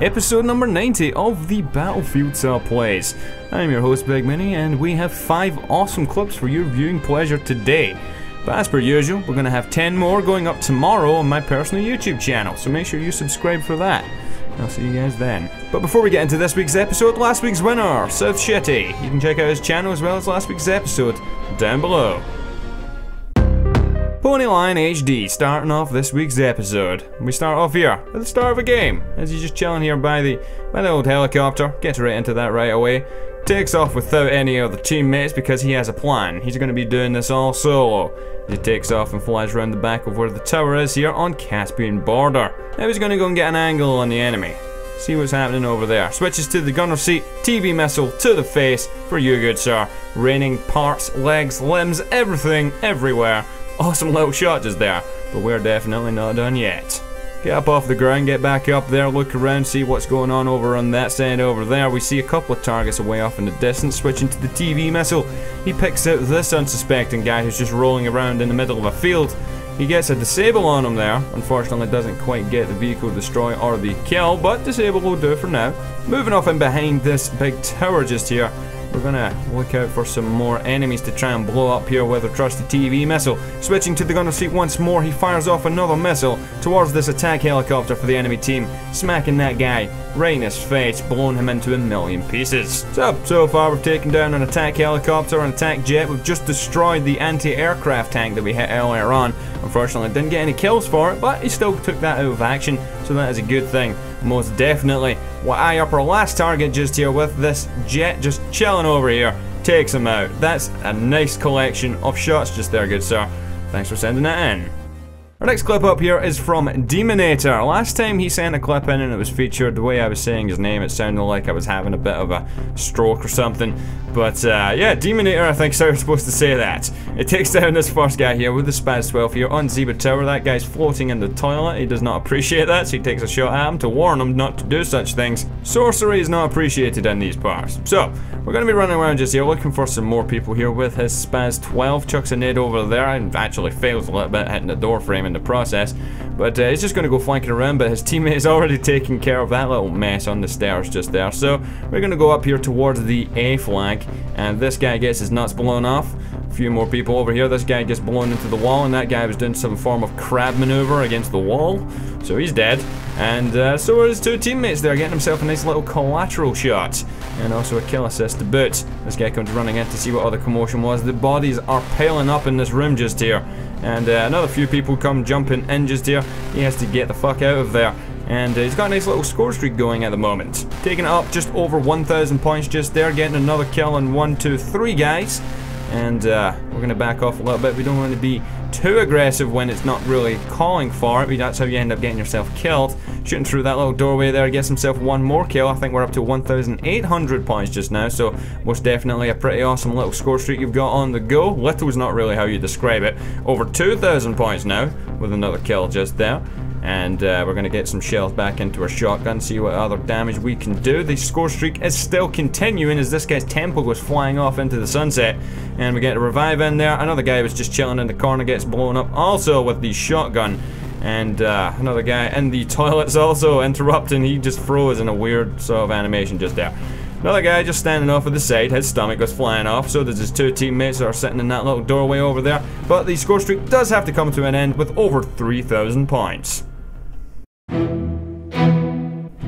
episode number 90 of the Battlefield Style Plays. I'm your host bigMooney, and we have 5 awesome clips for your viewing pleasure today. But as per usual, we're going to have 10 more going up tomorrow on my personal YouTube channel, so make sure you subscribe for that. I'll see you guys then. But before we get into this week's episode, last week's winner, South Shitty. You can check out his channel as well as last week's episode down below. Ponyline HD starting off this week's episode. We start off here at the start of a game, as he's just chilling here by the old helicopter. Gets right into that right away. Takes off without any other teammates because he has a plan. He's going to be doing this all solo. He takes off and flies around the back of where the tower is here on Caspian border. Now he's going to go and get an angle on the enemy. See what's happening over there. Switches to the gunner seat, TV missile to the face for you, good sir. Raining parts, legs, limbs, everything, everywhere. Awesome little shot just there, but we're definitely not done yet. Get up off the ground, get back up there, look around, see what's going on over on that side over there. We see a couple of targets away off in the distance. Switching to the TV missile, he picks out this unsuspecting guy who's just rolling around in the middle of a field. He gets a disable on him there. Unfortunately doesn't quite get the vehicle destroy or the kill, but disable will do for now. Moving off in behind this big tower just here, we're gonna look out for some more enemies to try and blow up here with a trusty TV missile. Switching to the gunner seat once more, he fires off another missile towards this attack helicopter for the enemy team, smacking that guy right in his face, blowing him into a million pieces. So far we've taken down an attack helicopter, an attack jet. We've just destroyed the anti-aircraft tank that we hit earlier on. Unfortunately didn't get any kills for it, but he still took that out of action, so that is a good thing. Most definitely. What I up our last target just here with this jet just chilling over here. Takes him out. That's a nice collection of shots just there, good sir. Thanks for sending that in. Our next clip up here is from Demonator. Last time he sent a clip in and it was featured, the way I was saying his name, it sounded like I was having a bit of a stroke or something. But yeah, Demonator, I think is how you're supposed to say that. It takes down this first guy here with the Spaz 12 here on Zebra Tower. That guy's floating in the toilet. He does not appreciate that, so he takes a shot at him to warn him not to do such things. Sorcery is not appreciated in these parts. So, we're going to be running around just here looking for some more people here with his Spaz 12. Chucks a nade over there and actually fails a little bit, hitting the door frame in the process. But he's just going to go flanking around, but his teammate is already taking care of that little mess on the stairs just there. So we're going to go up here towards the A flank, and this guy gets his nuts blown off. A few more people over here. This guy gets blown into the wall, and that guy was doing some form of crab maneuver against the wall. So he's dead. And so are his 2 teammates there, getting himself a nice little collateral shot. And also a kill assist to boot. This guy comes running in to see what other commotion was. The bodies are piling up in this room just here. And another few people come jumping in just here. He has to get the fuck out of there. And he's got a nice little score streak going at the moment. Taking it up just over 1,000 points just there. Getting another kill on 1, 2, 3 guys. And we're going to back off a little bit. We don't want to be too aggressive when it's not really calling for it. That's how you end up getting yourself killed. Shooting through that little doorway there, gets himself one more kill. I think we're up to 1,800 points just now, so most definitely a pretty awesome little score streak you've got on the go. Little is not really how you describe it. Over 2,000 points now, with another kill just there. And we're going to get some shells back into our shotgun, see what other damage we can do. The score streak is still continuing as this guy's temple goes flying off into the sunset. And we get a revive in there. Another guy was just chilling in the corner, gets blown up also with the shotgun. And another guy in the toilets also interrupting. He just froze in a weird sort of animation just there. Another guy just standing off at the side, his stomach goes flying off, so there's his 2 teammates that are sitting in that little doorway over there. But the score streak does have to come to an end with over 3,000 points.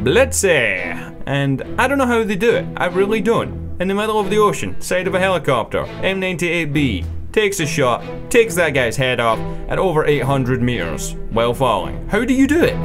Blitzy! And I don't know how they do it, I really don't. In the middle of the ocean, side of a helicopter, M98B, takes a shot, takes that guy's head off at over 800 meters while falling. How do you do it?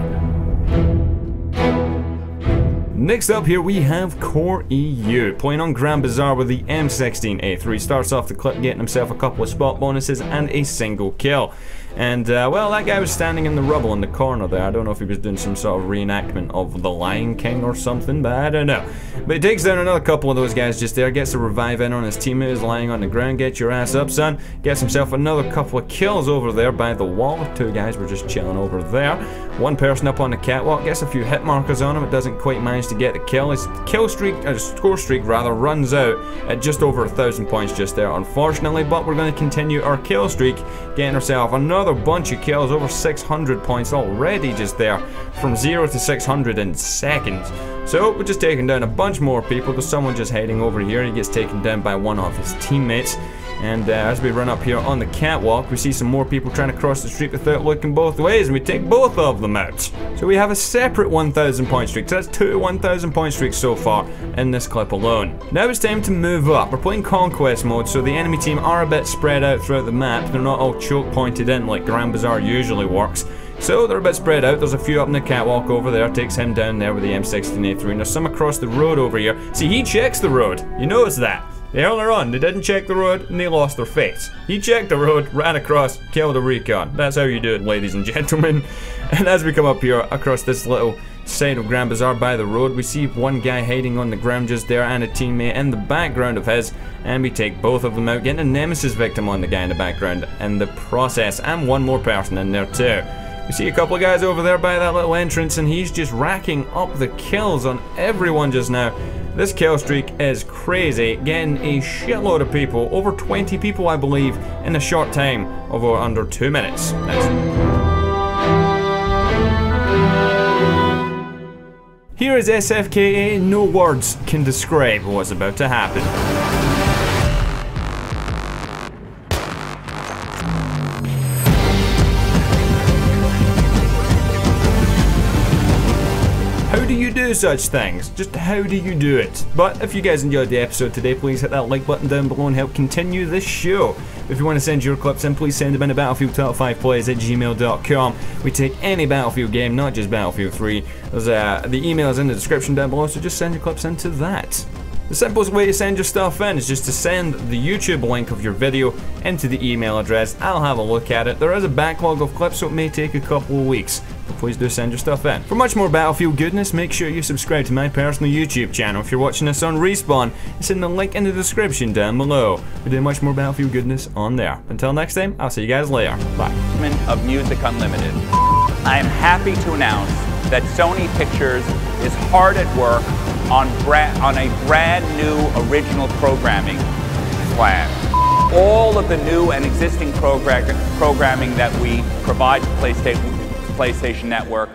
Next up here we have Core EU, playing on Grand Bazaar with the M16A3. Starts off the clip getting himself a couple of spot bonuses and a single kill. And, well, that guy was standing in the rubble in the corner there. I don't know if he was doing some sort of reenactment of The Lion King or something, but I don't know. But he takes down another couple of those guys just there, gets a revive in on his teammate who's lying on the ground. Get your ass up, son. Gets himself another couple of kills over there by the wall. 2 guys were just chilling over there. One person up on the catwalk gets a few hit markers on him. It doesn't quite manage to get the kill. His score streak rather, runs out at just over 1,000 points just there, unfortunately. But we're going to continue our kill streak, getting ourselves another bunch of kills, over 600 points already just there, from 0 to 600 in seconds. So we're just taking down a bunch more people. There's someone just heading over here. He gets taken down by one of his teammates. And as we run up here on the catwalk, we see some more people trying to cross the street without looking both ways, and we take both of them out. So we have a separate 1,000 point streak. So that's 2 1,000 point streaks so far in this clip alone. Now it's time to move up. We're playing conquest mode, so the enemy team are a bit spread out throughout the map. They're not all choke pointed in like Grand Bazaar usually works. So they're a bit spread out. There's a few up in the catwalk over there. Takes him down there with the M16A3. And there's some across the road over here. See, he checks the road. You notice that. Earlier on, they didn't check the road and they lost their face. He checked the road, ran across, killed a recon. That's how you do it, ladies and gentlemen. And as we come up here across this little side of Grand Bazaar by the road, we see one guy hiding on the ground just there and a teammate in the background of his, and we take both of them out, getting a nemesis victim on the guy in the background in the process, and one more person in there too. We see a couple of guys over there by that little entrance, and he's just racking up the kills on everyone just now. This kill streak is crazy, getting a shitload of people, over 20 people I believe, in a short time of under 2 minutes. Here is SFKA, no words can describe what's about to happen. How do you do such things? Just how do you do it? But if you guys enjoyed the episode today, please hit that like button down below and help continue this show. If you want to send your clips in, please send them in to battlefield5plays@gmail.com. We take any Battlefield game, not just Battlefield 3. There's, the email is in the description down below, so just send your clips into that. The simplest way to send your stuff in is just to send the YouTube link of your video into the email address. I'll have a look at it. There is a backlog of clips, so it may take a couple of weeks. But please do send your stuff in. For much more Battlefield goodness, make sure you subscribe to my personal YouTube channel. If you're watching this on Respawn, it's in the link in the description down below. We do much more Battlefield goodness on there. Until next time, I'll see you guys later. Bye. Of Music Unlimited. I am happy to announce that Sony Pictures is hard at work on a brand new original programming plan. All of the new and existing programming that we provide to PlayStation Network